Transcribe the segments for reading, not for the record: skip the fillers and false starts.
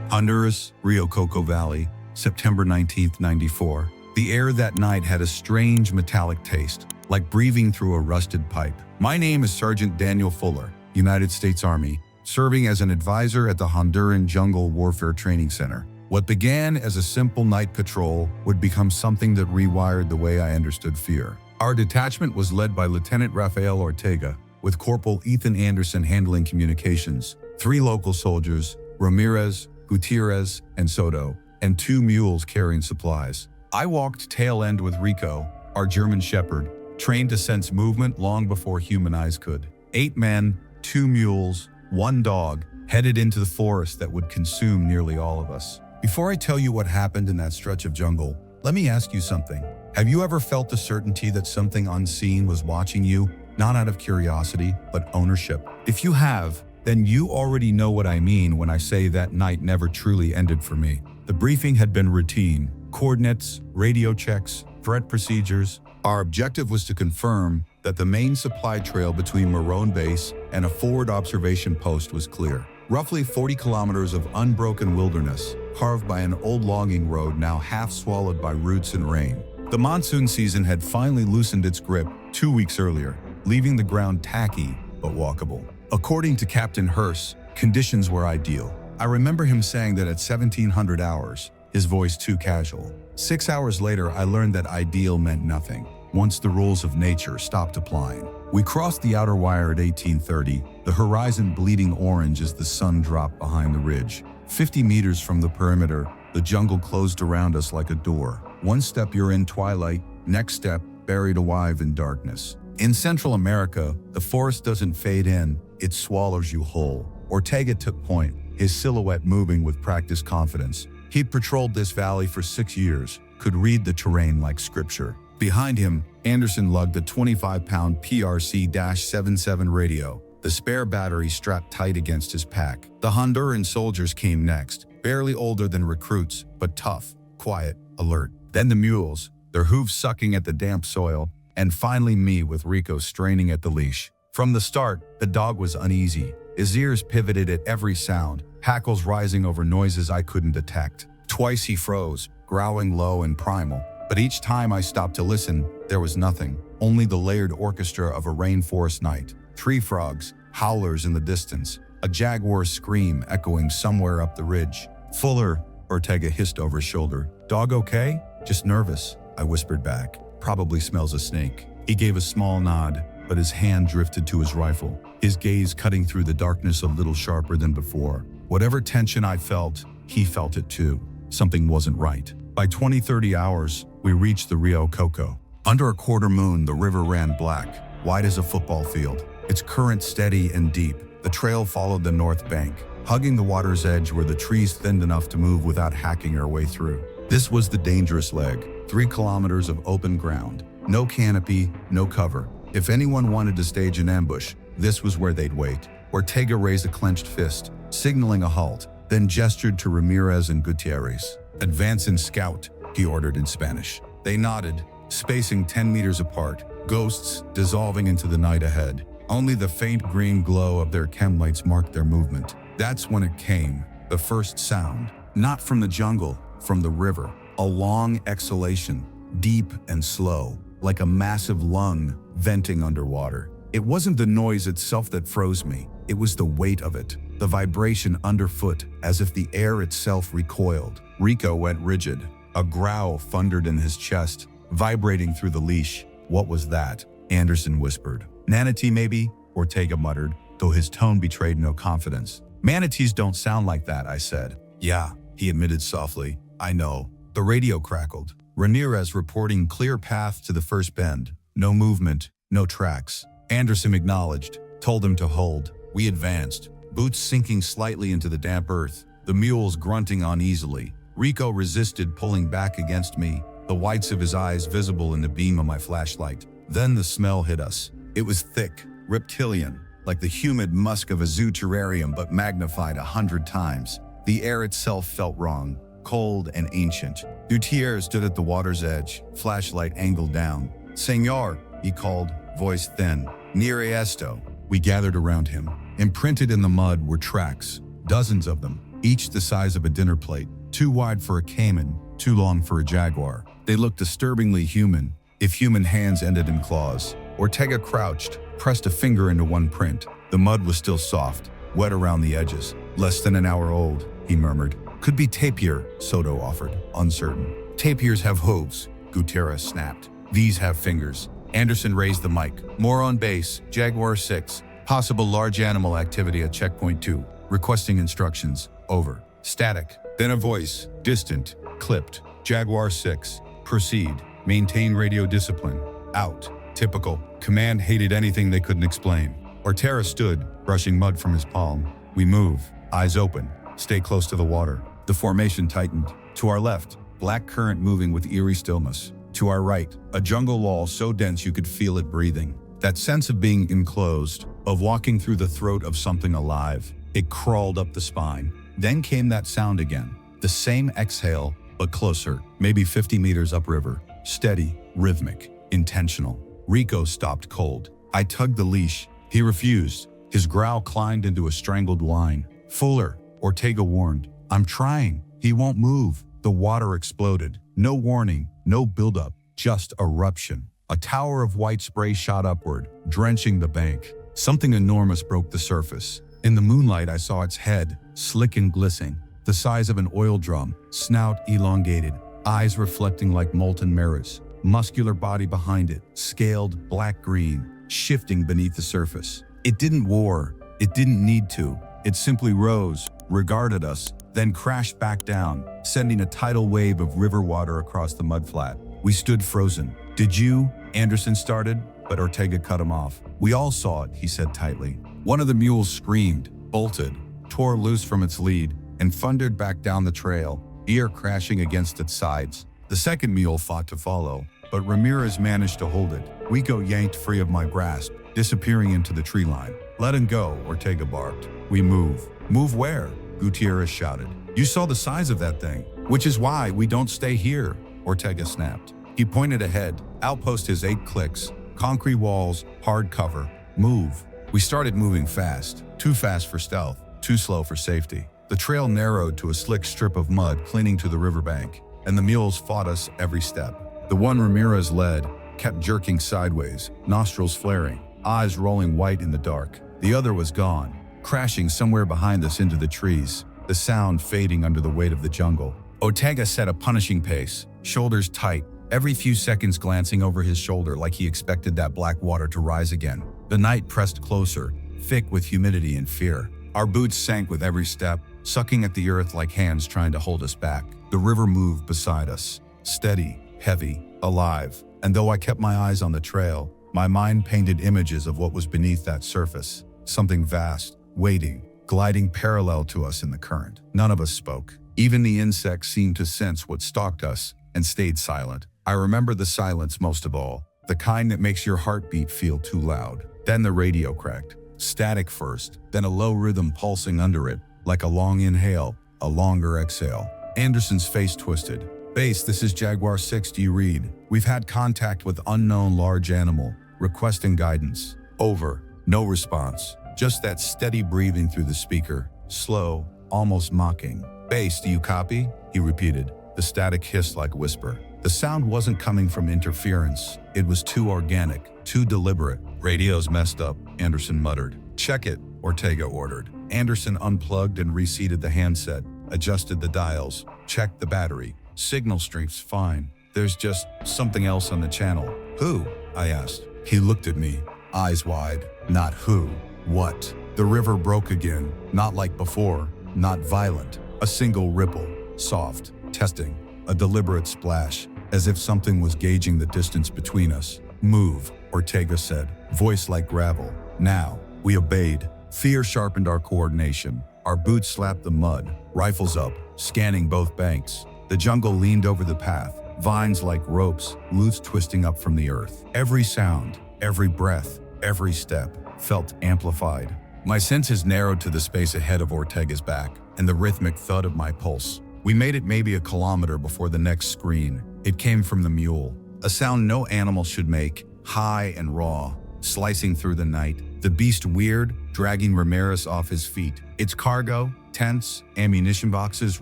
Honduras, Rio Coco Valley, September 19, 94. The air that night had a strange metallic taste, like breathing through a rusted pipe. My name is Sergeant Daniel Fuller, United States Army, serving as an advisor at the Honduran Jungle Warfare Training Center. What began as a simple night patrol would become something that rewired the way I understood fear. Our detachment was led by Lieutenant Rafael Ortega, with Corporal Ethan Anderson handling communications, 3 local soldiers, Ramirez, Gutierrez, and Soto, and 2 mules carrying supplies. I walked tail end with Rico, our German shepherd, trained to sense movement long before human eyes could. 8 men, 2 mules, 1 dog, headed into the forest that would consume nearly all of us. Before I tell you what happened in that stretch of jungle, let me ask you something. Have you ever felt the certainty that something unseen was watching you, not out of curiosity, but ownership? If you have, then you already know what I mean when I say that night never truly ended for me. The briefing had been routine. Coordinates, radio checks, threat procedures. Our objective was to confirm that the main supply trail between Marone Base and a forward observation post was clear. Roughly 40 kilometers of unbroken wilderness, carved by an old logging road now half swallowed by roots and rain. The monsoon season had finally loosened its grip 2 weeks earlier, leaving the ground tacky but walkable. According to Captain Hurst, conditions were ideal. I remember him saying that at 1700 hours, his voice too casual. 6 hours later, I learned that ideal meant nothing, once the rules of nature stopped applying. We crossed the outer wire at 1830, the horizon bleeding orange as the sun dropped behind the ridge. 50 meters from the perimeter, the jungle closed around us like a door. One step you're in twilight, next step buried alive in darkness. In Central America, the forest doesn't fade in, it swallows you whole. Ortega took point, his silhouette moving with practiced confidence. He'd patrolled this valley for 6 years, could read the terrain like scripture. Behind him, Anderson lugged a 25-pound PRC-77 radio, the spare battery strapped tight against his pack. The Honduran soldiers came next, barely older than recruits, but tough, quiet, alert. Then the mules, their hooves sucking at the damp soil, and finally me with Rico straining at the leash. From the start, the dog was uneasy. His ears pivoted at every sound, hackles rising over noises I couldn't detect. Twice he froze, growling low and primal. But each time I stopped to listen, there was nothing. Only the layered orchestra of a rainforest night. 3 frogs, howlers in the distance, a jaguar's scream echoing somewhere up the ridge. Fuller, Ortega hissed over his shoulder. Dog okay? Just nervous, I whispered back. Probably smells a snake. He gave a small nod, but his hand drifted to his rifle, his gaze cutting through the darkness a little sharper than before. Whatever tension I felt, he felt it too. Something wasn't right. By 20-30 hours, we reached the Rio Coco. Under a quarter moon, the river ran black, wide as a football field. Its current steady and deep. The trail followed the north bank, hugging the water's edge where the trees thinned enough to move without hacking our way through. This was the dangerous leg. 3 kilometers of open ground. No canopy, no cover. If anyone wanted to stage an ambush, this was where they'd wait. Ortega raised a clenched fist, signaling a halt, then gestured to Ramirez and Gutierrez. Advance and scout, he ordered in Spanish. They nodded, spacing 10 meters apart, ghosts dissolving into the night ahead. Only the faint green glow of their chem lights marked their movement. That's when it came, the first sound. Not from the jungle, from the river. A long exhalation, deep and slow, like a massive lung venting underwater. It wasn't the noise itself that froze me. It was the weight of it, the vibration underfoot, as if the air itself recoiled. Rico went rigid. A growl thundered in his chest, vibrating through the leash. What was that? Anderson whispered. Manatee maybe? Ortega muttered, though his tone betrayed no confidence. Manatees don't sound like that, I said. Yeah, he admitted softly. I know. The radio crackled. Ramirez reporting clear path to the first bend. No movement, no tracks. Anderson acknowledged, told him to hold. We advanced, boots sinking slightly into the damp earth, the mules grunting uneasily. Rico resisted, pulling back against me, the whites of his eyes visible in the beam of my flashlight. Then the smell hit us. It was thick, reptilian, like the humid musk of a zoo terrarium but magnified 100 times. The air itself felt wrong, cold and ancient. Gutierrez stood at the water's edge, flashlight angled down. Señor, he called, voice thin. Nire esto. We gathered around him. Imprinted in the mud were tracks, dozens of them, each the size of a dinner plate, too wide for a caiman, too long for a jaguar. They looked disturbingly human, if human hands ended in claws. Ortega crouched, pressed a finger into one print. The mud was still soft, wet around the edges. Less than an hour old, he murmured. Could be tapir, Soto offered, uncertain. Tapirs have hooves, Gutierrez snapped. These have fingers. Anderson raised the mic. More on base, Jaguar 6. Possible large animal activity at checkpoint 2. Requesting instructions. Over. Static. Then a voice. Distant. Clipped. Jaguar 6. Proceed. Maintain radio discipline. Out. Typical. Command hated anything they couldn't explain. Ortega stood, brushing mud from his palm. We move. Eyes open. Stay close to the water. The formation tightened. To our left, black current moving with eerie stillness. To our right, a jungle wall so dense you could feel it breathing. That sense of being enclosed, of walking through the throat of something alive. It crawled up the spine. Then came that sound again. The same exhale, but closer, maybe 50 meters upriver. Steady, rhythmic, intentional. Rico stopped cold. I tugged the leash. He refused. His growl climbed into a strangled whine. Fuller, Ortega warned. I'm trying. He won't move. The water exploded. No warning, no buildup, just eruption. A tower of white spray shot upward, drenching the bank. Something enormous broke the surface. In the moonlight, I saw its head, slick and glistening, the size of an oil drum, snout elongated, eyes reflecting like molten mirrors, muscular body behind it, scaled black-green, shifting beneath the surface. It didn't roar. It didn't need to. It simply rose, regarded us, then crashed back down, sending a tidal wave of river water across the mudflat. We stood frozen. Did you? Anderson started, but Ortega cut him off. We all saw it, he said tightly. One of the mules screamed, bolted, tore loose from its lead, and thundered back down the trail, ear crashing against its sides. The second mule fought to follow, but Ramirez managed to hold it. Rico yanked free of my grasp, disappearing into the tree line. Let him go, Ortega barked. We move. Move where? Gutierrez shouted. You saw the size of that thing, which is why we don't stay here, Ortega snapped. He pointed ahead. Outpost his 8 clicks. Concrete walls, hard cover. Move. We started moving fast. Too fast for stealth, too slow for safety. The trail narrowed to a slick strip of mud clinging to the riverbank, and the mules fought us every step. The one Ramirez led kept jerking sideways, nostrils flaring, eyes rolling white in the dark. The other was gone, crashing somewhere behind us into the trees, the sound fading under the weight of the jungle. Ortega set a punishing pace, shoulders tight, every few seconds glancing over his shoulder like he expected that black water to rise again. The night pressed closer, thick with humidity and fear. Our boots sank with every step, sucking at the earth like hands trying to hold us back. The river moved beside us, steady, heavy, alive. And though I kept my eyes on the trail, my mind painted images of what was beneath that surface. Something vast, waiting, gliding parallel to us in the current. None of us spoke. Even the insects seemed to sense what stalked us and stayed silent. I remember the silence most of all, the kind that makes your heartbeat feel too loud. Then the radio cracked. Static first, then a low rhythm pulsing under it, like a long inhale, a longer exhale. Anderson's face twisted. Base, this is Jaguar 6, do you read? We've had contact with unknown large animal, requesting guidance. Over. No response. Just that steady breathing through the speaker, slow, almost mocking. Base, do you copy? He repeated. The static hissed like a whisper. The sound wasn't coming from interference. It was too organic, too deliberate. Radio's messed up, Anderson muttered. Check it, Ortega ordered. Anderson unplugged and reseated the handset, adjusted the dials, checked the battery. Signal strength's fine. There's just something else on the channel. Who? I asked. He looked at me, eyes wide. Not who. What? The river broke again, not like before, not violent. A single ripple, soft, testing, a deliberate splash, as if something was gauging the distance between us. Move, Ortega said, voice like gravel. Now. We obeyed. Fear sharpened our coordination. Our boots slapped the mud, rifles up, scanning both banks. The jungle leaned over the path, vines like ropes, roots twisting up from the earth. Every sound, every breath, every step felt amplified. My senses narrowed to the space ahead of Ortega's back and the rhythmic thud of my pulse. We made it maybe a kilometer before the next scream. It came from the mule, a sound no animal should make, high and raw, slicing through the night. The beast weird, dragging Ramirez off his feet. Its cargo, Tents, ammunition boxes,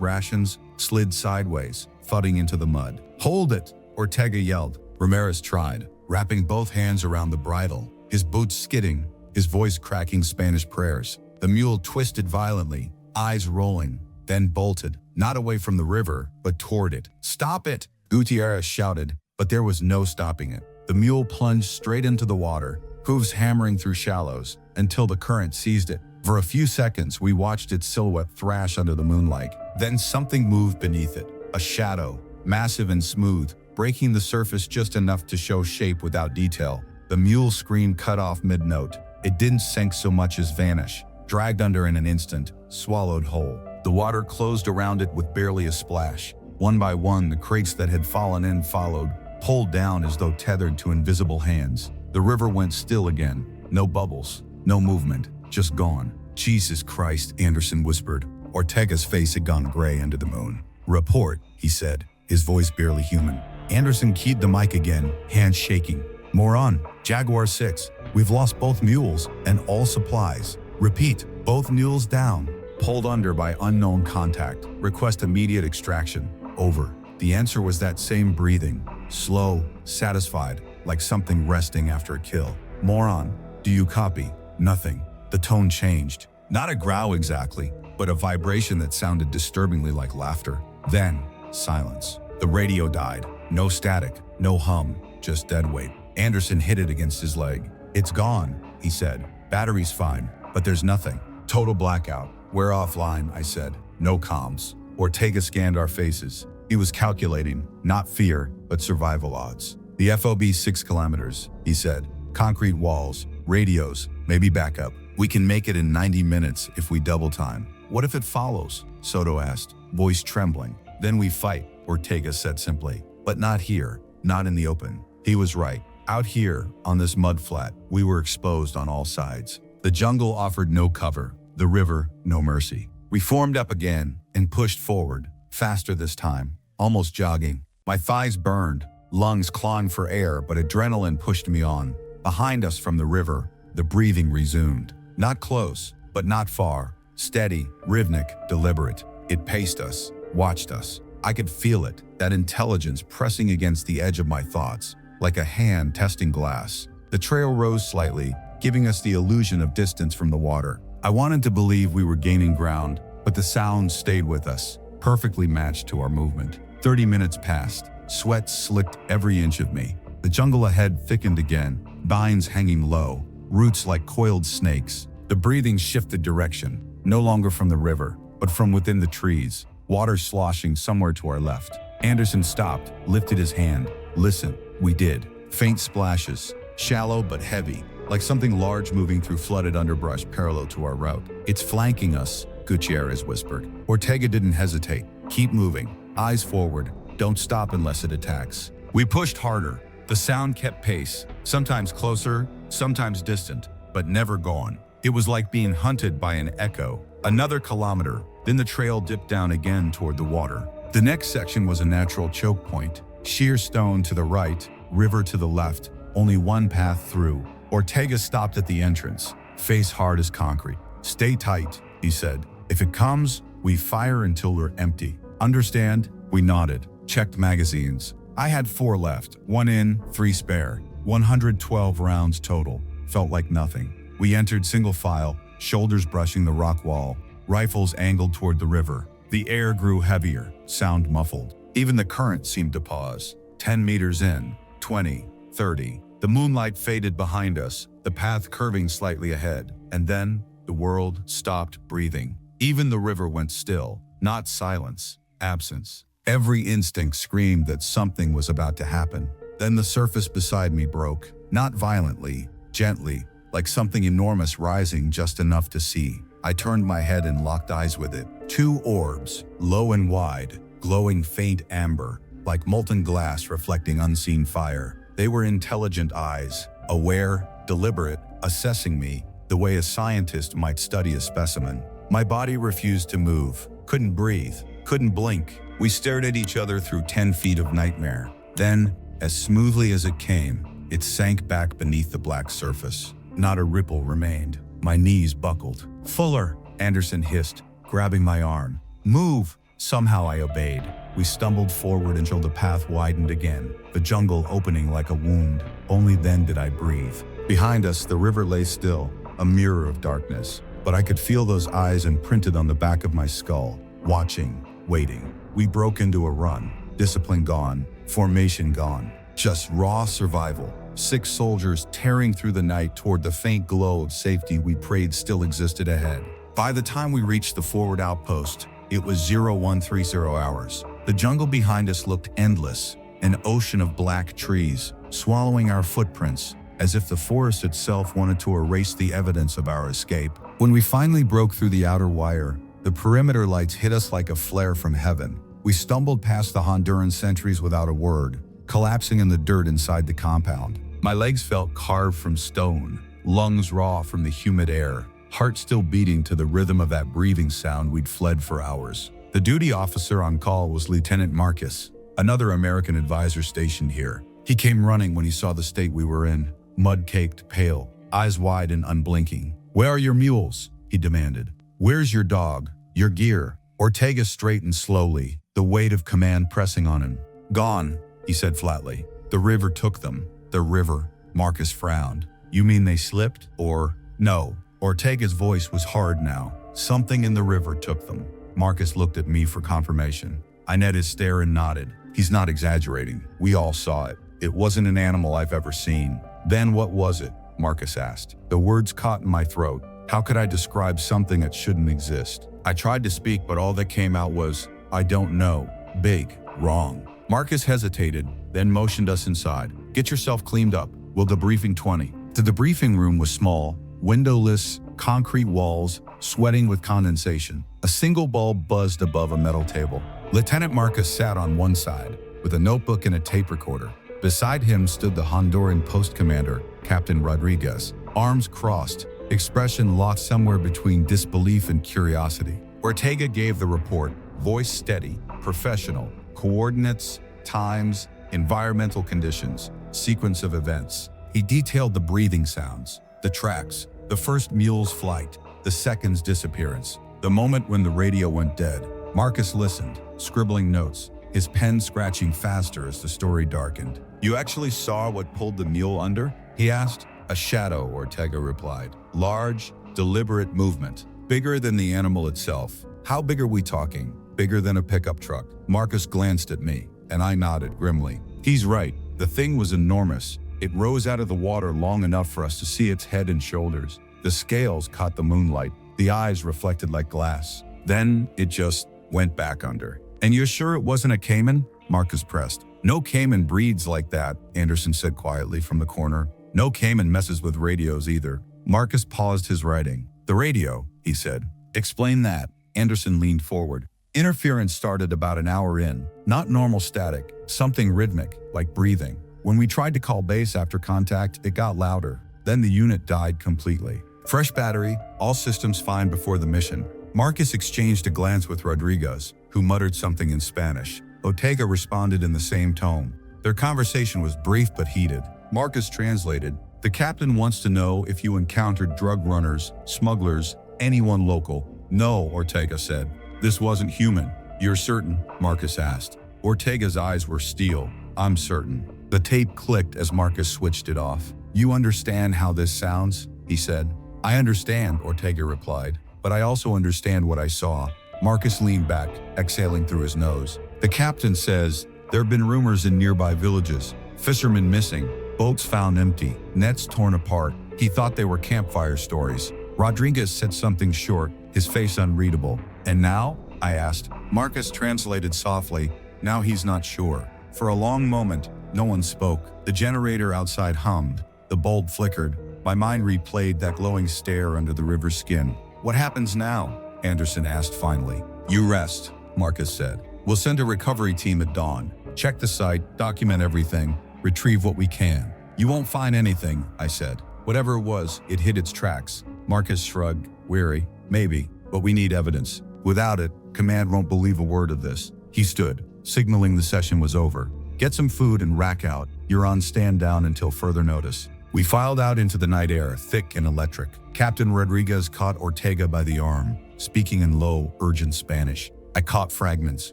rations slid sideways, thudding into the mud. "Hold it!" Ortega yelled. Ramirez tried, wrapping both hands around the bridle, his boots skidding, his voice cracking Spanish prayers. The mule twisted violently, eyes rolling, then bolted, not away from the river, but toward it. "Stop it!" Gutierrez shouted, but there was no stopping it. The mule plunged straight into the water, hooves hammering through shallows, until the current seized it. For a few seconds, we watched its silhouette thrash under the moonlight. Then something moved beneath it, a shadow, massive and smooth, breaking the surface just enough to show shape without detail. The mule scream cut off mid-note. It didn't sink so much as vanish, dragged under in an instant, swallowed whole. The water closed around it with barely a splash. One by one, the crates that had fallen in followed, pulled down as though tethered to invisible hands. The river went still again. No bubbles, no movement, just gone. "Jesus Christ," Anderson whispered. Ortega's face had gone gray under the moon. "Report," he said, his voice barely human. Anderson keyed the mic again, hands shaking. "Moron, Jaguar 6. We've lost both mules and all supplies. Repeat, both mules down. Pulled under by unknown contact. Request immediate extraction. Over." The answer was that same breathing, slow, satisfied, like something resting after a kill. "Moron, do you copy?" Nothing. The tone changed. Not a growl exactly, but a vibration that sounded disturbingly like laughter. Then, silence. The radio died. No static, no hum, just dead weight. Anderson hit it against his leg. "It's gone," he said. "Battery's fine, but there's nothing. Total blackout. We're offline," I said. "No comms." Ortega scanned our faces. He was calculating, not fear, but survival odds. "The FOB 6 kilometers, he said. "Concrete walls, radios, maybe backup. We can make it in 90 minutes if we double time." "What if it follows?" Soto asked, voice trembling. "Then we fight," Ortega said simply. "But not here, not in the open." He was right. Out here, on this mud flat, we were exposed on all sides. The jungle offered no cover, the river no mercy. We formed up again and pushed forward, faster this time, almost jogging. My thighs burned, lungs clawing for air, but adrenaline pushed me on. Behind us from the river, the breathing resumed. Not close, but not far. Steady, rhythmic, deliberate. It paced us, watched us. I could feel it, that intelligence pressing against the edge of my thoughts, like a hand testing glass. The trail rose slightly, giving us the illusion of distance from the water. I wanted to believe we were gaining ground, but the sound stayed with us, perfectly matched to our movement. 30 minutes passed. Sweat slicked every inch of me. The jungle ahead thickened again, vines hanging low, roots like coiled snakes. The breathing shifted direction, no longer from the river, but from within the trees, water sloshing somewhere to our left. Anderson stopped, lifted his hand. "Listen." We did. Faint splashes, shallow but heavy, like something large moving through flooded underbrush parallel to our route. "It's flanking us," Gutierrez whispered. Ortega didn't hesitate. "Keep moving. Eyes forward. Don't stop unless it attacks." We pushed harder. The sound kept pace, sometimes closer, sometimes distant, but never gone. It was like being hunted by an echo. Another kilometer, then the trail dipped down again toward the water. The next section was a natural choke point. Sheer stone to the right, river to the left, only one path through. Ortega stopped at the entrance, face hard as concrete. "Stay tight," he said. "If it comes, we fire until we're empty. Understand?" We nodded, checked magazines. I had 4 left, 1 in, 3 spare. 112 rounds total. Felt like nothing. We entered single file, shoulders brushing the rock wall, rifles angled toward the river. The air grew heavier, sound muffled. Even the current seemed to pause. 10 meters in, 20, 30. The moonlight faded behind us, the path curving slightly ahead. And then, the world stopped breathing. Even the river went still, not silence, absence. Every instinct screamed that something was about to happen. Then the surface beside me broke, not violently, gently, like something enormous rising just enough to see. I turned my head and locked eyes with it. 2 orbs, low and wide, glowing faint amber, like molten glass reflecting unseen fire. They were intelligent eyes, aware, deliberate, assessing me the way a scientist might study a specimen. My body refused to move, couldn't breathe, couldn't blink. We stared at each other through 10 feet of nightmare. Then, as smoothly as it came, it sank back beneath the black surface. Not a ripple remained. My knees buckled. "Fuller," Anderson hissed, grabbing my arm. Move! Somehow I obeyed. We stumbled forward until the path widened again, the jungle opening like a wound. Only then did I breathe. Behind us, the river lay still, a mirror of darkness. But I could feel those eyes imprinted on the back of my skull, watching, waiting. We broke into a run. Discipline gone, formation gone. Just raw survival. 6 soldiers tearing through the night toward the faint glow of safety we prayed still existed ahead. By the time we reached the forward outpost, it was 0130 hours. The jungle behind us looked endless, an ocean of black trees, swallowing our footprints, as if the forest itself wanted to erase the evidence of our escape. When we finally broke through the outer wire, the perimeter lights hit us like a flare from heaven. We stumbled past the Honduran sentries without a word, collapsing in the dirt inside the compound. My legs felt carved from stone, lungs raw from the humid air, heart still beating to the rhythm of that breathing sound we'd fled for hours. The duty officer on call was Lieutenant Marcus, another American advisor stationed here. He came running when he saw the state we were in, mud-caked, pale, eyes wide and unblinking. "Where are your mules?" he demanded. "Where's your dog? Your gear?" Ortega straightened slowly, the weight of command pressing on him. "Gone," he said flatly. "The river took them." "The river?" Marcus frowned. "You mean they slipped? Or—" "No." Ortega's voice was hard now. "Something in the river took them." Marcus looked at me for confirmation. I met his stare and nodded. He's not exaggerating. We all saw it. It wasn't an animal I've ever seen. "Then what was it?" Marcus asked. The words caught in my throat. How could I describe something that shouldn't exist? I tried to speak, but all that came out was, "I don't know." Big. Wrong. Marcus hesitated, then motioned us inside. "Get yourself cleaned up. We'll debriefing 20. The debriefing room was small, windowless, concrete walls, sweating with condensation. A single bulb buzzed above a metal table. Lieutenant Marcus sat on one side, with a notebook and a tape recorder. Beside him stood the Honduran post commander, Captain Rodriguez, arms crossed, expression locked somewhere between disbelief and curiosity. Ortega gave the report, voice steady, professional, coordinates, times, environmental conditions, sequence of events. He detailed the breathing sounds, the tracks, the first mule's flight, the second's disappearance, the moment when the radio went dead. Marcus listened, scribbling notes, his pen scratching faster as the story darkened. "You actually saw what pulled the mule under?" he asked. "A shadow," Ortega replied. "Large, deliberate movement, bigger than the animal itself." "How big are we talking?" "Bigger than a pickup truck." Marcus glanced at me, and I nodded grimly. "He's right. The thing was enormous. It rose out of the water long enough for us to see its head and shoulders. The scales caught the moonlight, the eyes reflected like glass. Then it just went back under." "And you're sure it wasn't a caiman?" Marcus pressed. "No caiman breeds like that," Anderson said quietly from the corner. "No caiman messes with radios either." Marcus paused his writing. "The radio," he said. "Explain that." Anderson leaned forward. "Interference started about an hour in. Not normal static, something rhythmic, like breathing. When we tried to call base after contact, it got louder. Then the unit died completely. Fresh battery, all systems fine before the mission." Marcus exchanged a glance with Rodriguez, who muttered something in Spanish. Ortega responded in the same tone. Their conversation was brief but heated. Marcus translated. "The captain wants to know if you encountered drug runners, smugglers, anyone local." "No," Ortega said. "This wasn't human." "You're certain?" Marcus asked. Ortega's eyes were steel. "I'm certain." The tape clicked as Marcus switched it off. "You understand how this sounds?" he said. "I understand," Ortega replied, "but I also understand what I saw." Marcus leaned back, exhaling through his nose. "The captain says there have been rumors in nearby villages. Fishermen missing, boats found empty, nets torn apart. He thought they were campfire stories." Rodriguez said something short, his face unreadable. "And now?" I asked. Marcus translated softly. "Now he's not sure." For a long moment, no one spoke. The generator outside hummed. The bulb flickered. My mind replayed that glowing stare under the river's skin. "What happens now?" Anderson asked finally. "You rest," Marcus said. "We'll send a recovery team at dawn. Check the site, document everything, retrieve what we can." "You won't find anything," I said. "Whatever it was, it hit its tracks." Marcus shrugged, weary. "Maybe, but we need evidence. Without it, command won't believe a word of this." He stood, signaling the session was over. "Get some food and rack out. You're on stand down until further notice." We filed out into the night air, thick and electric. Captain Rodriguez caught Ortega by the arm. speaking in low, urgent Spanish. I caught fragments.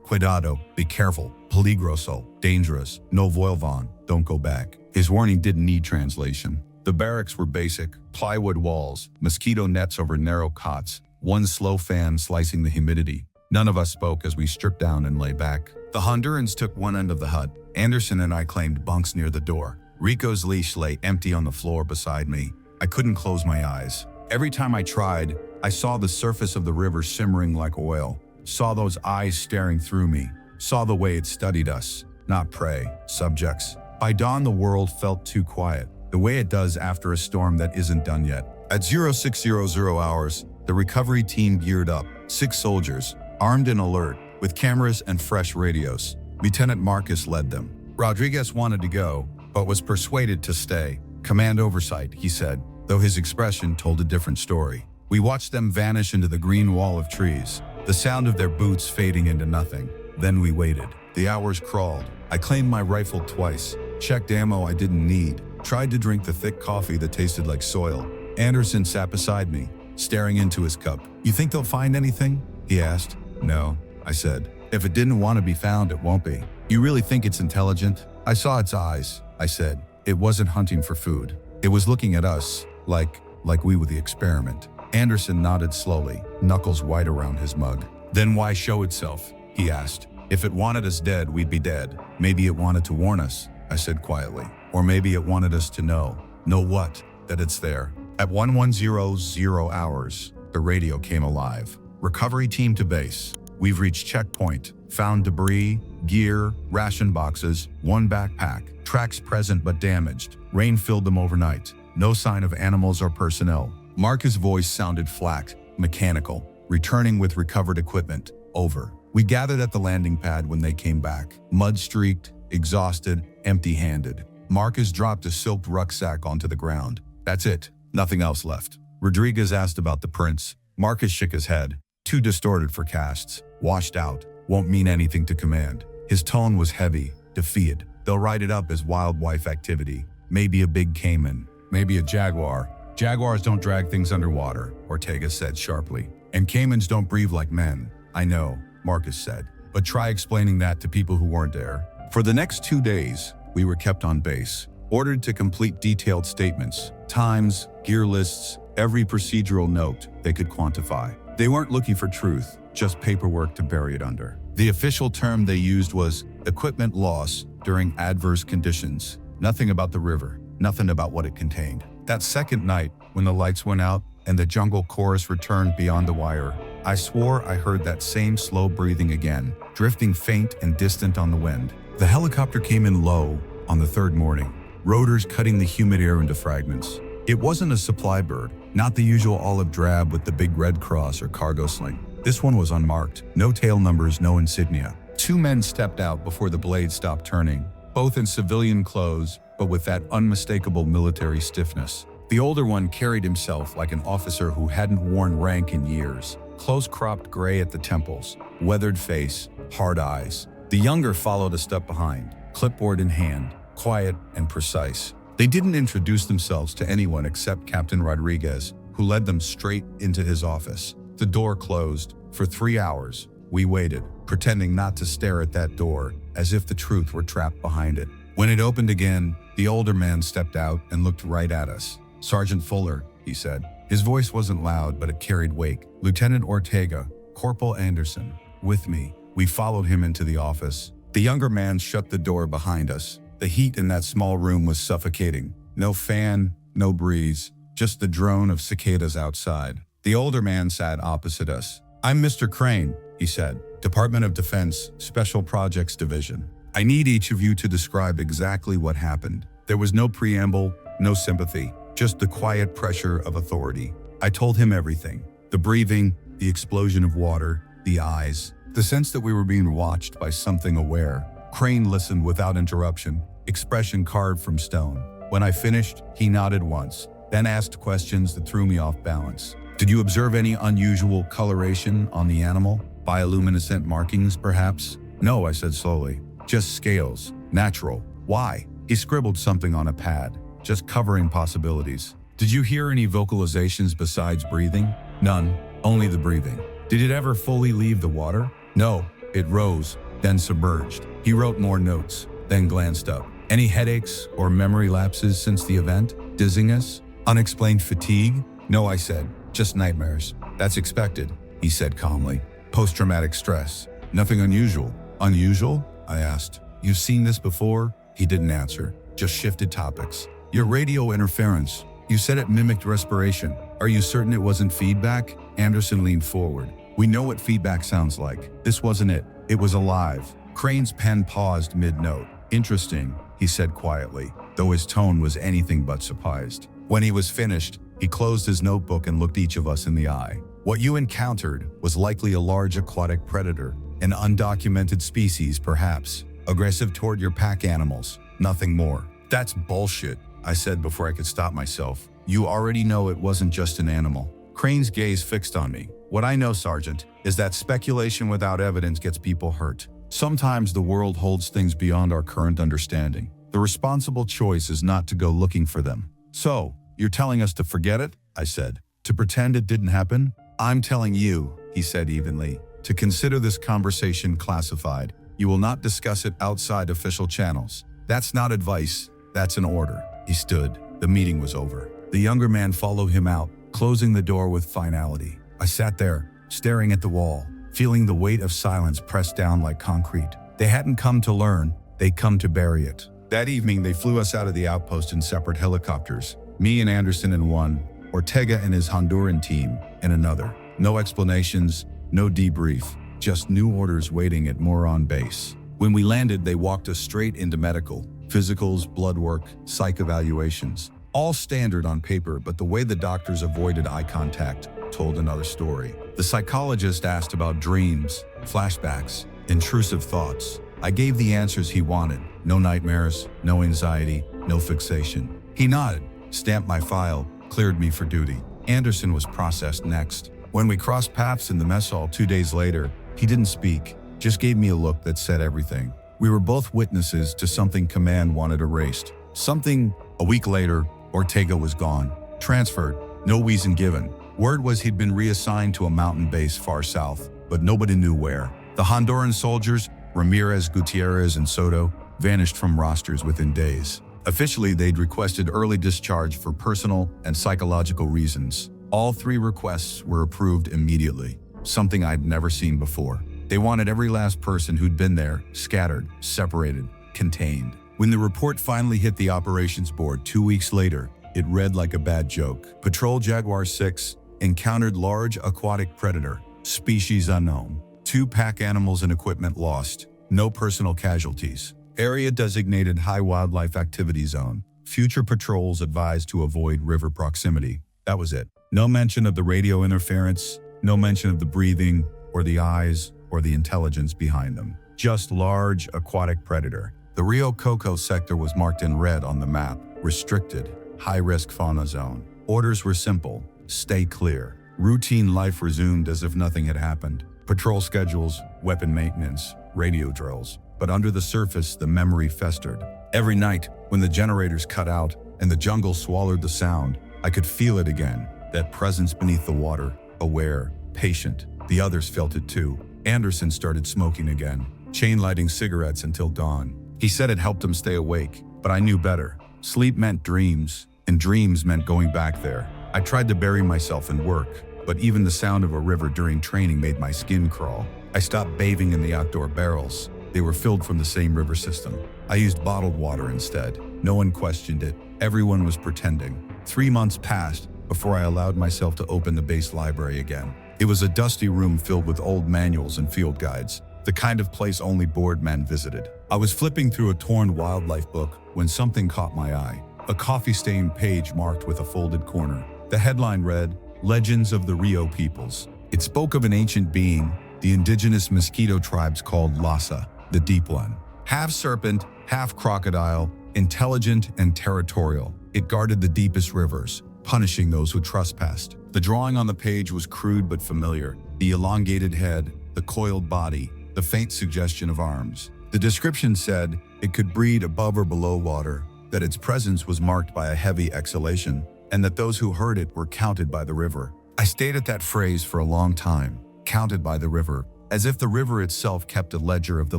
Cuidado, be careful, peligroso, dangerous, no vuelvan, don't go back. His warning didn't need translation. The barracks were basic, plywood walls, mosquito nets over narrow cots, one slow fan slicing the humidity. None of us spoke as we stripped down and lay back. The Hondurans took one end of the hut. Anderson and I claimed bunks near the door. Rico's leash lay empty on the floor beside me. I couldn't close my eyes. Every time I tried, I saw the surface of the river simmering like oil, saw those eyes staring through me, saw the way it studied us, not prey, subjects. By dawn, the world felt too quiet, the way it does after a storm that isn't done yet. At 0600 hours, the recovery team geared up, 6 soldiers, armed and alert, with cameras and fresh radios. Lieutenant Marcus led them. Rodriguez wanted to go, but was persuaded to stay. Command oversight, he said, though his expression told a different story. We watched them vanish into the green wall of trees, the sound of their boots fading into nothing. Then we waited. The hours crawled. I claimed my rifle twice, checked ammo I didn't need, tried to drink the thick coffee that tasted like soil. Anderson sat beside me, staring into his cup. You think they'll find anything? He asked. No, I said. If it didn't want to be found, it won't be. You really think it's intelligent? I saw its eyes, I said. It wasn't hunting for food. It was looking at us, like we were the experiment. Anderson nodded slowly, knuckles white around his mug. Then why show itself? He asked. If it wanted us dead, we'd be dead. Maybe it wanted to warn us, I said quietly. Or maybe it wanted us to know. Know what? That it's there. At 1100 hours, the radio came alive. Recovery team to base. We've reached checkpoint. Found debris, gear, ration boxes, one backpack. Tracks present but damaged. Rain filled them overnight. No sign of animals or personnel. Marcus' voice sounded flat, mechanical. Returning with recovered equipment. Over. We gathered at the landing pad when they came back. Mud-streaked, exhausted, empty-handed. Marcus dropped a silk rucksack onto the ground. That's it. Nothing else left. Rodriguez asked about the prints. Marcus shook his head. Too distorted for casts. Washed out. Won't mean anything to command. His tone was heavy, defeated. They'll write it up as wildlife activity. Maybe a big caiman. Maybe a jaguar. Jaguars don't drag things underwater, Ortega said sharply. And caimans don't breathe like men. I know, Marcus said. But try explaining that to people who weren't there. For the next 2 days, we were kept on base. Ordered to complete detailed statements. Times, gear lists, every procedural note they could quantify. They weren't looking for truth, just paperwork to bury it under. The official term they used was equipment loss during adverse conditions. Nothing about the river, nothing about what it contained. That second night, when the lights went out and the jungle chorus returned beyond the wire, I swore I heard that same slow breathing again, drifting faint and distant on the wind. The helicopter came in low on the third morning, rotors cutting the humid air into fragments. It wasn't a supply bird, not the usual olive drab with the big red cross or cargo sling. This one was unmarked, no tail numbers, no insignia. 2 men stepped out before the blade stopped turning, both in civilian clothes, but with that unmistakable military stiffness. The older one carried himself like an officer who hadn't worn rank in years, close-cropped gray at the temples, weathered face, hard eyes. The younger followed a step behind, clipboard in hand, quiet and precise. They didn't introduce themselves to anyone except Captain Rodriguez, who led them straight into his office. The door closed. For 3 hours, we waited, pretending not to stare at that door, as if the truth were trapped behind it. When it opened again, the older man stepped out and looked right at us. Sergeant Fuller, he said. His voice wasn't loud, but it carried weight. Lieutenant Ortega, Corporal Anderson, with me. We followed him into the office. The younger man shut the door behind us. The heat in that small room was suffocating. No fan, no breeze, just the drone of cicadas outside. The older man sat opposite us. I'm Mr. Crane, he said. Department of Defense, Special Projects Division. I need each of you to describe exactly what happened. There was no preamble, no sympathy, just the quiet pressure of authority. I told him everything. The breathing, the explosion of water, the eyes, the sense that we were being watched by something aware. Crane listened without interruption, expression carved from stone. When I finished, he nodded once, then asked questions that threw me off balance. Did you observe any unusual coloration on the animal? Bioluminescent markings, perhaps? No, I said slowly. Just scales. Natural. Why? He scribbled something on a pad, just covering possibilities. Did you hear any vocalizations besides breathing? None. Only the breathing. Did it ever fully leave the water? No, it rose, then submerged. He wrote more notes, then glanced up. Any headaches or memory lapses since the event? Dizziness? Unexplained fatigue? No, I said. Just nightmares. That's expected, he said calmly. Post-traumatic stress. Nothing unusual. Unusual? I asked. You've seen this before? He didn't answer, just shifted topics. Your radio interference. You said it mimicked respiration. Are you certain it wasn't feedback? Anderson leaned forward. We know what feedback sounds like. This wasn't it. It was alive. Crane's pen paused mid-note. Interesting, he said quietly, though his tone was anything but surprised. When he was finished, he closed his notebook and looked each of us in the eye. What you encountered was likely a large aquatic predator, an undocumented species perhaps, aggressive toward your pack animals, nothing more. That's bullshit, I said before I could stop myself. You already know it wasn't just an animal. Crane's gaze fixed on me. What I know, Sergeant, is that speculation without evidence gets people hurt. Sometimes the world holds things beyond our current understanding. The responsible choice is not to go looking for them. So, you're telling us to forget it? I said. To pretend it didn't happen? I'm telling you, he said evenly, to consider this conversation classified. You will not discuss it outside official channels. That's not advice, that's an order. He stood. The meeting was over. The younger man followed him out, closing the door with finality. I sat there, staring at the wall, feeling the weight of silence press down like concrete. They hadn't come to learn, they'd come to bury it. That evening, they flew us out of the outpost in separate helicopters. Me and Anderson in one, Ortega and his Honduran team in another. No explanations, no debrief, just new orders waiting at Moron Base. When we landed, they walked us straight into medical, physicals, blood work, psych evaluations. All standard on paper, but the way the doctors avoided eye contact told another story. The psychologist asked about dreams, flashbacks, intrusive thoughts. I gave the answers he wanted. No nightmares, no anxiety, no fixation. He nodded, stamped my file, cleared me for duty. Anderson was processed next. When we crossed paths in the mess hall 2 days later, he didn't speak, just gave me a look that said everything. We were both witnesses to something command wanted erased. Something. A week later, Ortega was gone. Transferred. No reason given. Word was he'd been reassigned to a mountain base far south, but nobody knew where. The Honduran soldiers, Ramirez, Gutierrez, and Soto, vanished from rosters within days. Officially, they'd requested early discharge for personal and psychological reasons. All 3 requests were approved immediately, something I'd never seen before. They wanted every last person who'd been there, scattered, separated, contained. When the report finally hit the operations board 2 weeks later, it read like a bad joke. Patrol Jaguar 6 encountered large aquatic predator, species unknown. 2 pack animals and equipment lost. No personal casualties. Area designated high wildlife activity zone. Future patrols advised to avoid river proximity. That was it. No mention of the radio interference, no mention of the breathing, or the eyes, or the intelligence behind them. Just large aquatic predator. The Rio Coco sector was marked in red on the map. Restricted, high-risk fauna zone. Orders were simple. Stay clear. Routine life resumed as if nothing had happened. Patrol schedules, weapon maintenance, radio drills. But under the surface, the memory festered. Every night, when the generators cut out and the jungle swallowed the sound, I could feel it again. That presence beneath the water, aware, patient. The others felt it too. Anderson started smoking again, chain lighting cigarettes until dawn. He said it helped him stay awake, but I knew better. Sleep meant dreams, and dreams meant going back there. I tried to bury myself in work, but even the sound of a river during training made my skin crawl. I stopped bathing in the outdoor barrels. They were filled from the same river system. I used bottled water instead. No one questioned it. Everyone was pretending. 3 months passed before I allowed myself to open the base library again. It was a dusty room filled with old manuals and field guides, the kind of place only bored men visited. I was flipping through a torn wildlife book when something caught my eye. A coffee-stained page marked with a folded corner. The headline read, Legends of the Rio Peoples. It spoke of an ancient being, the indigenous mosquito tribes called Lasa, the Deep One. Half serpent, half crocodile, intelligent and territorial. It guarded the deepest rivers, punishing those who trespassed. The drawing on the page was crude but familiar. The elongated head, the coiled body, the faint suggestion of arms. The description said it could breed above or below water, that its presence was marked by a heavy exhalation, and that those who heard it were counted by the river. I stayed at that phrase for a long time, counted by the river, as if the river itself kept a ledger of the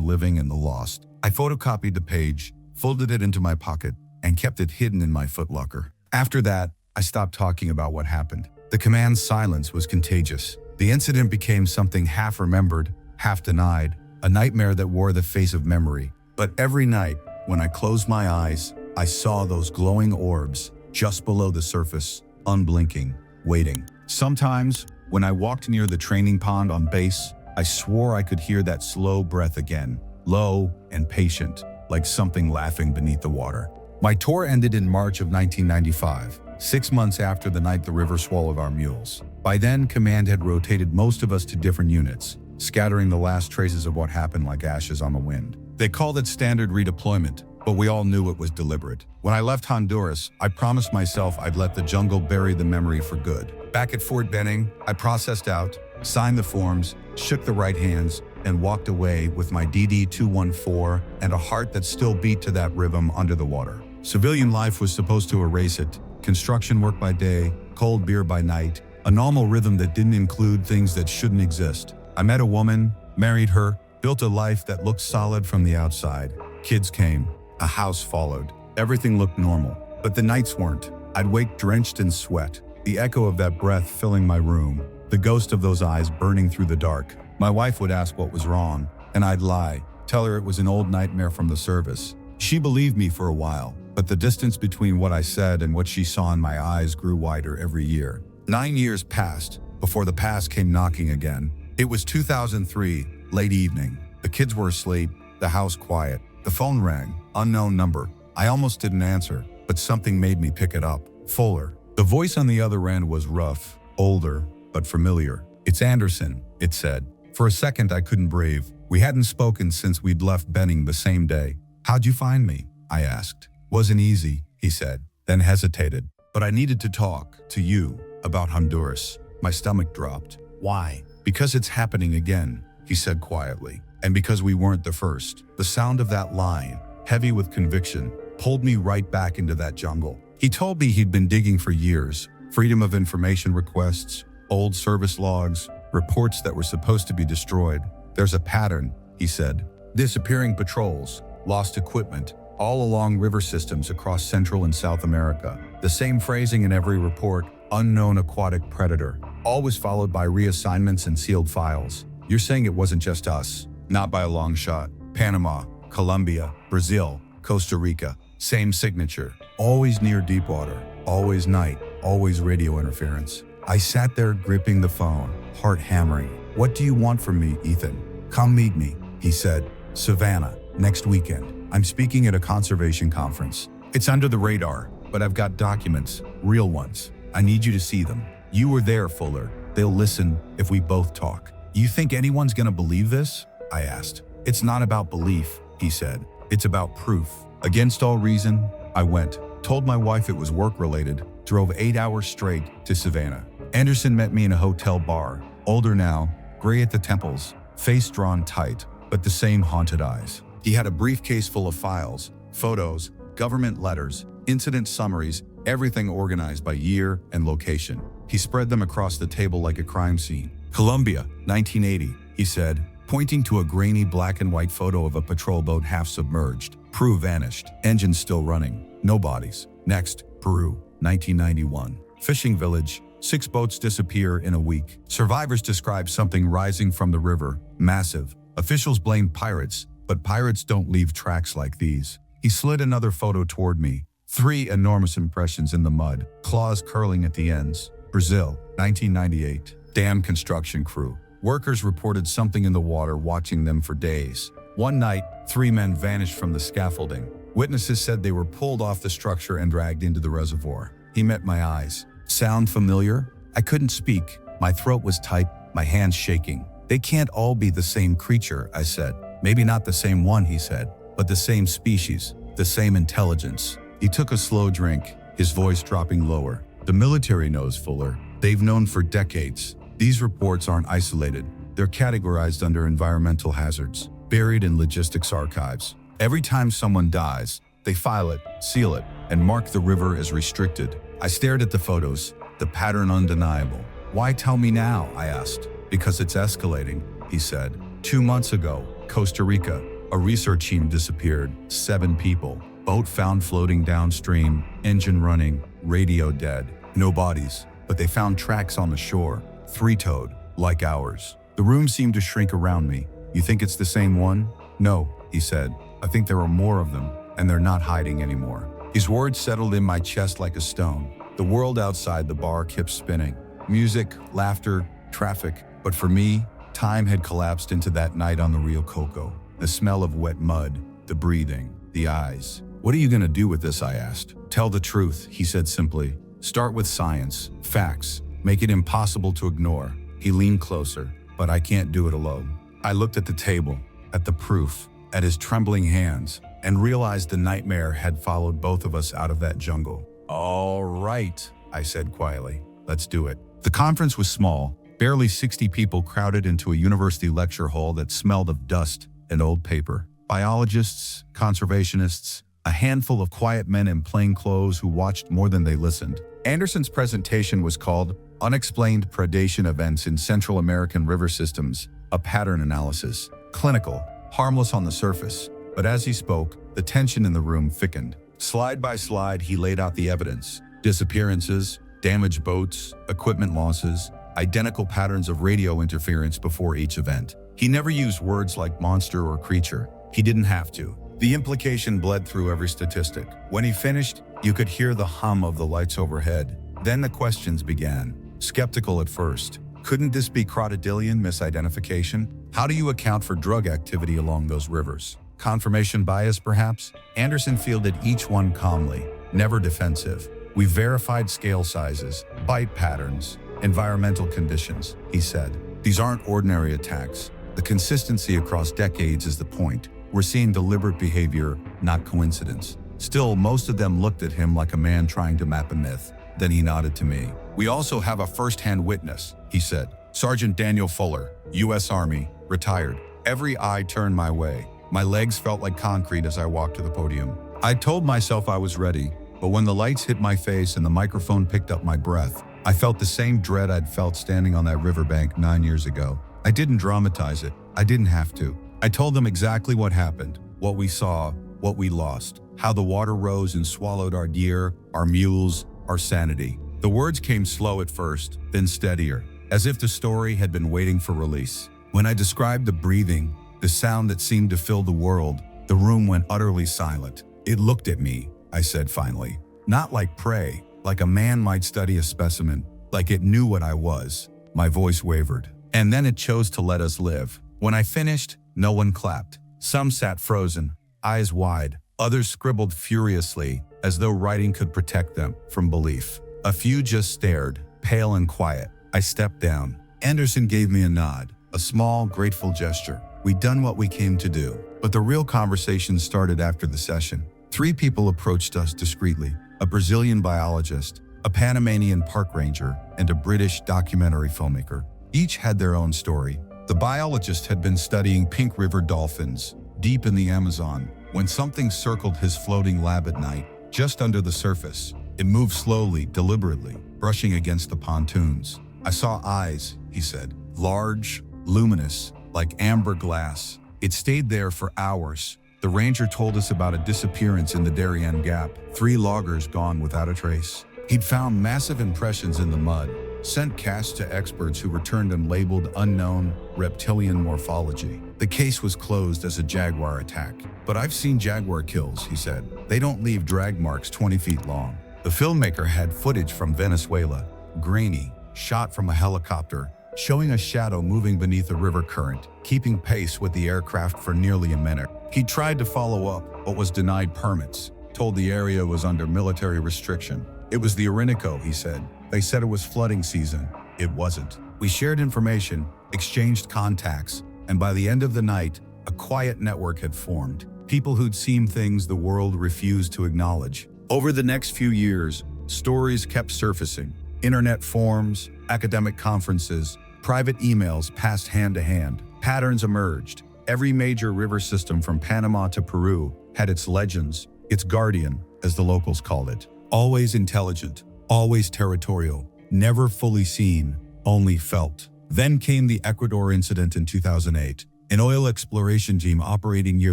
living and the lost. I photocopied the page, folded it into my pocket, and kept it hidden in my footlocker. After that, I stopped talking about what happened. The command's silence was contagious. The incident became something half remembered, half denied, a nightmare that wore the face of memory. But every night, when I closed my eyes, I saw those glowing orbs just below the surface, unblinking, waiting. Sometimes, when I walked near the training pond on base, I swore I could hear that slow breath again, low and patient, like something laughing beneath the water. My tour ended in March of 1995, 6 months after the night the river swallowed our mules. By then, command had rotated most of us to different units, scattering the last traces of what happened like ashes on the wind. They called it standard redeployment, but we all knew it was deliberate. When I left Honduras, I promised myself I'd let the jungle bury the memory for good. Back at Fort Benning, I processed out, signed the forms, shook the right hands, and walked away with my DD-214 and a heart that still beat to that rhythm under the water. Civilian life was supposed to erase it. Construction work by day, cold beer by night, a normal rhythm that didn't include things that shouldn't exist. I met a woman, married her, built a life that looked solid from the outside. Kids came, a house followed. Everything looked normal, but the nights weren't. I'd wake drenched in sweat, the echo of that breath filling my room, the ghost of those eyes burning through the dark. My wife would ask what was wrong, and I'd lie, tell her it was an old nightmare from the service. She believed me for a while, but the distance between what I said and what she saw in my eyes grew wider every year. 9 years passed before the past came knocking again. It was 2003, late evening. The kids were asleep, the house quiet. The phone rang, unknown number. I almost didn't answer, but something made me pick it up. Fuller. The voice on the other end was rough, older, but familiar. "It's Anderson," it said. For a second, I couldn't breathe. We hadn't spoken since we'd left Benning the same day. "How'd you find me?" I asked. "Wasn't easy," he said, then hesitated. "But I needed to talk to you about Honduras." My stomach dropped. "Why?" "Because it's happening again," he said quietly. "And because we weren't the first." The sound of that line, heavy with conviction, pulled me right back into that jungle. He told me he'd been digging for years. Freedom of information requests, old service logs, reports that were supposed to be destroyed. "There's a pattern," he said. "Disappearing patrols, lost equipment, all along river systems across Central and South America. The same phrasing in every report, unknown aquatic predator, always followed by reassignments and sealed files." "You're saying it wasn't just us?" "Not by a long shot. Panama, Colombia, Brazil, Costa Rica, same signature. Always near deep water, always night, always radio interference." I sat there gripping the phone, heart hammering. "What do you want from me, Ethan?" "Come meet me," he said. "Savannah, next weekend. I'm speaking at a conservation conference. It's under the radar, but I've got documents, real ones. I need you to see them." "You were there, Fuller. They'll listen if we both talk." "You think anyone's gonna believe this?" I asked. "It's not about belief," he said. "It's about proof." Against all reason, I went, told my wife it was work-related, drove 8 hours straight to Savannah. Anderson met me in a hotel bar, older now, gray at the temples, face drawn tight, but the same haunted eyes. He had a briefcase full of files, photos, government letters, incident summaries, everything organized by year and location. He spread them across the table like a crime scene. "Colombia, 1980, he said, pointing to a grainy black and white photo of a patrol boat half submerged. "Peru vanished, engines still running, no bodies." "Next, Peru, 1991. Fishing village, 6 boats disappear in a week. Survivors describe something rising from the river, massive. Officials blame pirates, but pirates don't leave tracks like these." He slid another photo toward me. 3 enormous impressions in the mud, claws curling at the ends. Brazil, 1998. Dam construction crew. Workers reported something in the water, watching them for days. One night, 3 men vanished from the scaffolding. Witnesses said they were pulled off the structure and dragged into the reservoir. He met my eyes. "Sound familiar?" I couldn't speak. My throat was tight, my hands shaking. "They can't all be the same creature," I said. "Maybe not the same one," he said, "but the same species, the same intelligence." He took a slow drink, his voice dropping lower. "The military knows, Fuller. They've known for decades. These reports aren't isolated. They're categorized under environmental hazards, buried in logistics archives. Every time someone dies, they file it, seal it, and mark the river as restricted." I stared at the photos, the pattern undeniable. Why tell me now? I asked. Because it's escalating, he said. 2 months ago, Costa Rica, a research team disappeared, 7 people. Boat found floating downstream, engine running, radio dead. No bodies, but they found tracks on the shore, 3-toed, like ours. The room seemed to shrink around me. You think it's the same one? No, he said. I think there are more of them, and they're not hiding anymore. His words settled in my chest like a stone. The world outside the bar kept spinning. Music, laughter, traffic. But for me, time had collapsed into that night on the Rio Coco. The smell of wet mud, the breathing, the eyes. What are you going to do with this? I asked. Tell the truth, he said simply. Start with science, facts. Make it impossible to ignore. He leaned closer, but I can't do it alone. I looked at the table, at the proof, at his trembling hands, and realized the nightmare had followed both of us out of that jungle. All right, I said quietly. Let's do it. The conference was small, barely 60 people crowded into a university lecture hall that smelled of dust and old paper. Biologists, conservationists, a handful of quiet men in plain clothes who watched more than they listened. Anderson's presentation was called Unexplained Predation Events in Central American River Systems, a Pattern Analysis. Clinical, harmless on the surface, but as he spoke, the tension in the room thickened. Slide by slide, he laid out the evidence. Disappearances, damaged boats, equipment losses, identical patterns of radio interference before each event. He never used words like monster or creature. He didn't have to. The implication bled through every statistic. When he finished, you could hear the hum of the lights overhead. Then the questions began. Skeptical at first. Couldn't this be crocodilian misidentification? How do you account for drug activity along those rivers? Confirmation bias, perhaps? Anderson fielded each one calmly, never defensive. We verified scale sizes, bite patterns, environmental conditions, he said. These aren't ordinary attacks. The consistency across decades is the point. We're seeing deliberate behavior, not coincidence. Still, most of them looked at him like a man trying to map a myth. Then he nodded to me. We also have a first-hand witness, he said. Sergeant Daniel Fuller, U.S. Army, retired. Every eye turned my way. My legs felt like concrete as I walked to the podium. I told myself I was ready, but when the lights hit my face and the microphone picked up my breath, I felt the same dread I'd felt standing on that riverbank 9 years ago. I didn't dramatize it. I didn't have to. I told them exactly what happened, what we saw, what we lost, how the water rose and swallowed our deer, our mules, our sanity. The words came slow at first, then steadier, as if the story had been waiting for release. When I described the breathing, the sound that seemed to fill the world, the room went utterly silent. It looked at me, I said finally. Not like prey, like a man might study a specimen, like it knew what I was. My voice wavered. And then it chose to let us live. When I finished, no one clapped. Some sat frozen, eyes wide. Others scribbled furiously, as though writing could protect them from belief. A few just stared, pale and quiet. I stepped down. Anderson gave me a nod, a small, grateful gesture. We'd done what we came to do. But the real conversation started after the session. 3 people approached us discreetly: a Brazilian biologist, a Panamanian park ranger, and a British documentary filmmaker. Each had their own story. The biologist had been studying pink river dolphins deep in the Amazon when something circled his floating lab at night, just under the surface. It moved slowly, deliberately, brushing against the pontoons. I saw eyes, he said, large, luminous, like amber glass. It stayed there for hours. The ranger told us about a disappearance in the Darien Gap, 3 loggers gone without a trace. He'd found massive impressions in the mud, sent casts to experts who returned them labeled unknown reptilian morphology. The case was closed as a jaguar attack. But I've seen jaguar kills, he said. They don't leave drag marks 20 feet long. The filmmaker had footage from Venezuela, grainy, shot from a helicopter, showing a shadow moving beneath a river current, keeping pace with the aircraft for nearly a minute. He tried to follow up, but was denied permits, told the area was under military restriction. It was the Orinoco, he said. They said it was flooding season. It wasn't. We shared information, exchanged contacts, and by the end of the night, a quiet network had formed. People who'd seen things the world refused to acknowledge. Over the next few years, stories kept surfacing. Internet forums, academic conferences, private emails passed hand to hand. Patterns emerged. Every major river system from Panama to Peru had its legends, its guardian, as the locals called it. Always intelligent, always territorial, never fully seen, only felt. Then came the Ecuador incident in 2008. An oil exploration team operating near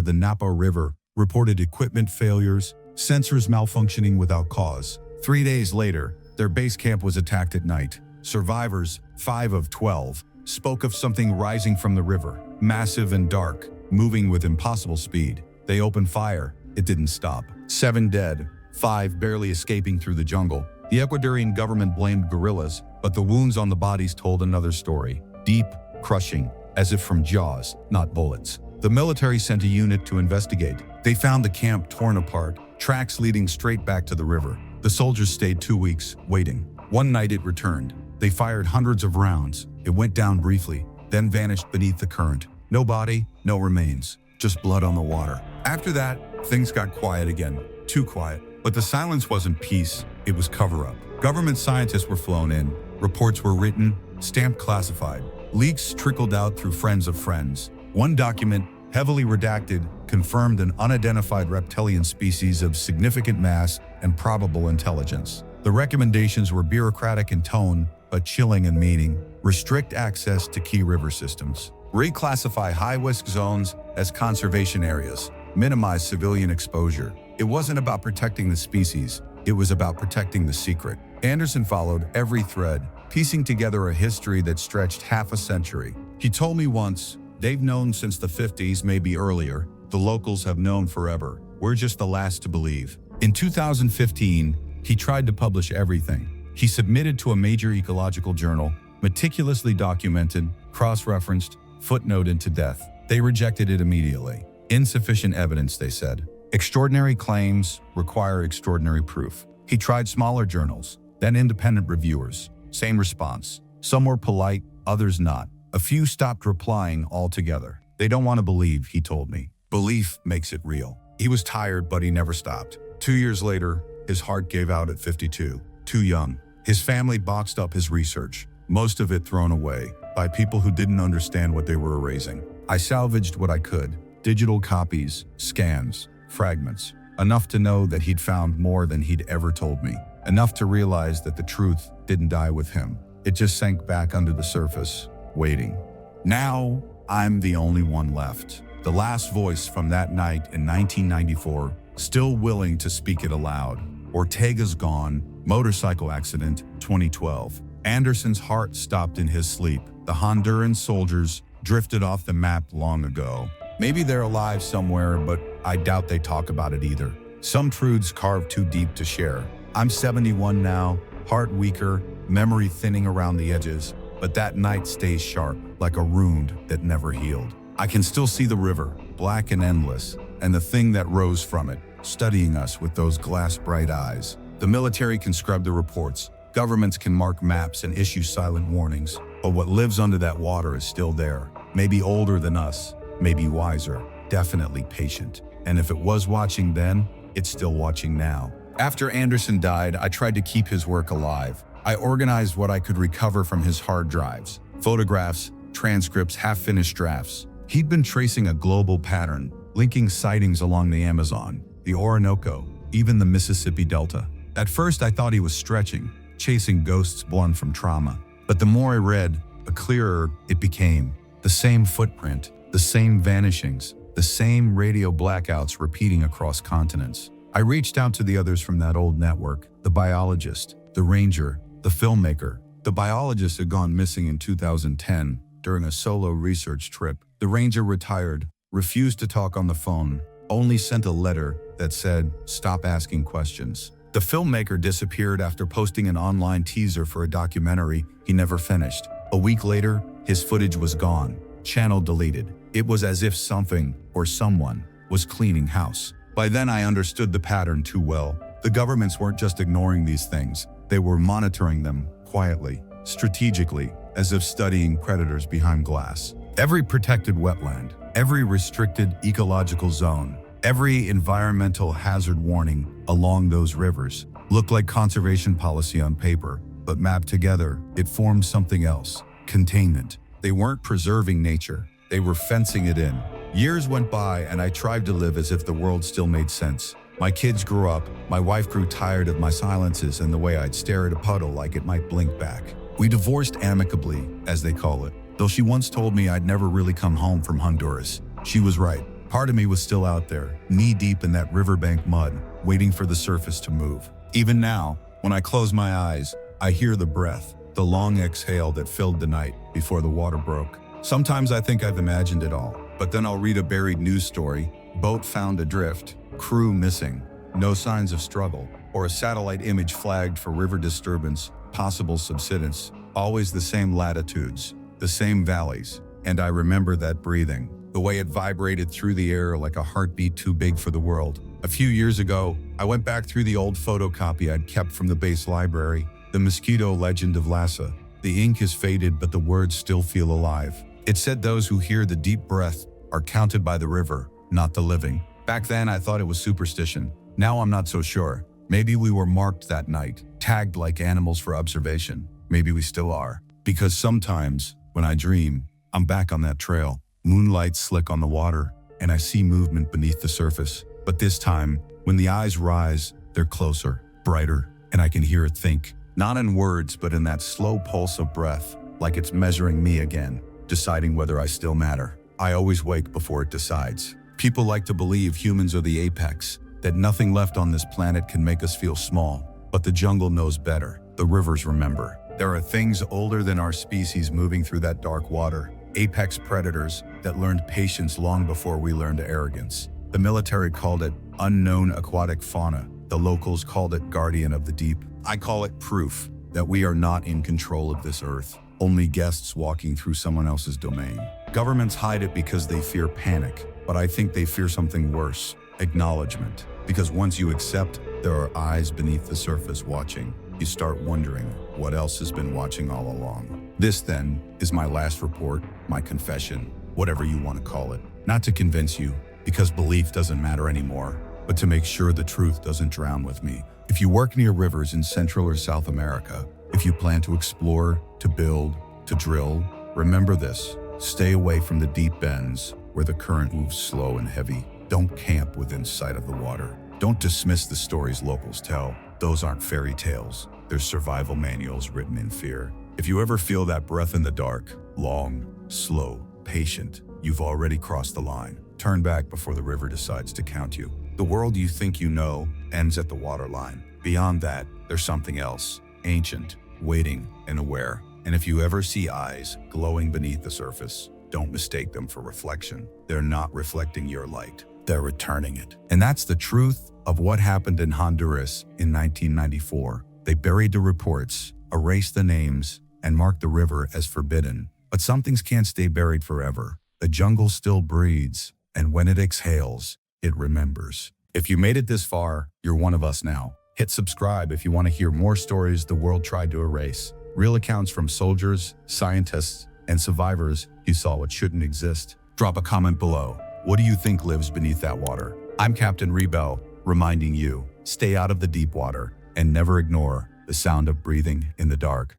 the Napo River reported equipment failures, sensors malfunctioning without cause. 3 days later, their base camp was attacked at night. Survivors, 5 of 12, spoke of something rising from the river, massive and dark, moving with impossible speed. They opened fire. It didn't stop. 7 dead, 5 barely escaping through the jungle. The Ecuadorian government blamed guerrillas, but the wounds on the bodies told another story. Deep, crushing, as if from jaws, not bullets. The military sent a unit to investigate. They found the camp torn apart, tracks leading straight back to the river. The soldiers stayed 2 weeks, waiting. One night it returned. They fired hundreds of rounds. It went down briefly, then vanished beneath the current. No body, no remains, just blood on the water. After that, things got quiet again. Too quiet. But the silence wasn't peace, it was cover-up. Government scientists were flown in. Reports were written, stamped classified. Leaks trickled out through friends of friends. One document, heavily redacted, confirmed an unidentified reptilian species of significant mass and probable intelligence. The recommendations were bureaucratic in tone, but chilling in meaning. Restrict access to key river systems. Reclassify high-risk zones as conservation areas. Minimize civilian exposure. It wasn't about protecting the species, it was about protecting the secret. Anderson followed every thread, piecing together a history that stretched half a century. He told me once, "They've known since the 50s, maybe earlier. The locals have known forever. We're just the last to believe." In 2015, he tried to publish everything. He submitted to a major ecological journal, meticulously documented, cross-referenced, footnoted to death. They rejected it immediately. Insufficient evidence, they said. Extraordinary claims require extraordinary proof. He tried smaller journals, then independent reviewers. Same response. Some were polite, others not. A few stopped replying altogether. They don't want to believe, he told me. Belief makes it real. He was tired, but he never stopped. 2 years later, his heart gave out at 52. Too young. His family boxed up his research, most of it thrown away by people who didn't understand what they were erasing. I salvaged what I could. Digital copies, scans, fragments. Enough to know that he'd found more than he'd ever told me. Enough to realize that the truth didn't die with him. It just sank back under the surface, waiting. Now, I'm the only one left. The last voice from that night in 1994, still willing to speak it aloud. Ortega's gone. Motorcycle accident, 2012. Anderson's heart stopped in his sleep. The Honduran soldiers drifted off the map long ago. Maybe they're alive somewhere, but I doubt they talk about it either. Some truths carved too deep to share. I'm 71 now, heart weaker, memory thinning around the edges, but that night stays sharp, like a wound that never healed. I can still see the river, black and endless, and the thing that rose from it, studying us with those glass-bright eyes. The military can scrub the reports. Governments can mark maps and issue silent warnings. But what lives under that water is still there. Maybe older than us, maybe wiser, definitely patient. And if it was watching then, it's still watching now. After Anderson died, I tried to keep his work alive. I organized what I could recover from his hard drives. Photographs, transcripts, half-finished drafts. He'd been tracing a global pattern, linking sightings along the Amazon, the Orinoco, even the Mississippi Delta. At first, I thought he was stretching, chasing ghosts born from trauma. But the more I read, the clearer it became. The same footprint, the same vanishings, the same radio blackouts repeating across continents. I reached out to the others from that old network, the biologist, the ranger, the filmmaker. The biologist had gone missing in 2010 during a solo research trip. The ranger retired, refused to talk on the phone, only sent a letter that said, "Stop asking questions." The filmmaker disappeared after posting an online teaser for a documentary he never finished. A week later, his footage was gone, channel deleted. It was as if something, or someone, was cleaning house. By then I understood the pattern too well. The governments weren't just ignoring these things, they were monitoring them, quietly, strategically, as if studying predators behind glass. Every protected wetland, every restricted ecological zone, every environmental hazard warning along those rivers looked like conservation policy on paper, but mapped together, it formed something else: containment. They weren't preserving nature, they were fencing it in. Years went by and I tried to live as if the world still made sense. My kids grew up, my wife grew tired of my silences and the way I'd stare at a puddle like it might blink back. We divorced amicably, as they call it. Though she once told me I'd never really come home from Honduras, she was right. Part of me was still out there, knee-deep in that riverbank mud, waiting for the surface to move. Even now, when I close my eyes, I hear the breath, the long exhale that filled the night before the water broke. Sometimes I think I've imagined it all, but then I'll read a buried news story, boat found adrift, crew missing, no signs of struggle, or a satellite image flagged for river disturbance, possible subsidence, always the same latitudes, the same valleys, and I remember that breathing, the way it vibrated through the air like a heartbeat too big for the world. A few years ago, I went back through the old photocopy I'd kept from the base library, the mosquito legend of Lasa. The ink is faded, but the words still feel alive. It said those who hear the deep breath are counted by the river, not the living. Back then, I thought it was superstition. Now I'm not so sure. Maybe we were marked that night, tagged like animals for observation. Maybe we still are. Because sometimes, when I dream, I'm back on that trail. Moonlight slick on the water, and I see movement beneath the surface. But this time, when the eyes rise, they're closer, brighter, and I can hear it think. Not in words, but in that slow pulse of breath, like it's measuring me again, deciding whether I still matter. I always wake before it decides. People like to believe humans are the apex, that nothing left on this planet can make us feel small. But the jungle knows better. The rivers remember. There are things older than our species moving through that dark water. Apex predators that learned patience long before we learned arrogance. The military called it unknown aquatic fauna. The locals called it guardian of the deep. I call it proof that we are not in control of this earth, only guests walking through someone else's domain. Governments hide it because they fear panic, but I think they fear something worse, acknowledgement. Because once you accept there are eyes beneath the surface watching, you start wondering what else has been watching all along. This, then, is my last report, my confession, whatever you want to call it. Not to convince you, because belief doesn't matter anymore, but to make sure the truth doesn't drown with me. If you work near rivers in Central or South America, if you plan to explore, to build, to drill, remember this. Stay away from the deep bends where the current moves slow and heavy. Don't camp within sight of the water. Don't dismiss the stories locals tell. Those aren't fairy tales. They're survival manuals written in fear. If you ever feel that breath in the dark, long, slow, patient, you've already crossed the line. Turn back before the river decides to count you. The world you think you know ends at the waterline. Beyond that, there's something else, ancient, waiting, and aware. And if you ever see eyes glowing beneath the surface, don't mistake them for reflection. They're not reflecting your light. They're returning it. And that's the truth of what happened in Honduras in 1994. They buried the reports, erased the names, and marked the river as forbidden. But some things can't stay buried forever. The jungle still breathes, and when it exhales, it remembers. If you made it this far, you're one of us now. Hit subscribe if you want to hear more stories the world tried to erase. Real accounts from soldiers, scientists, and survivors who saw what shouldn't exist. Drop a comment below. What do you think lives beneath that water? I'm Captain Rebel, reminding you, stay out of the deep water and never ignore the sound of breathing in the dark.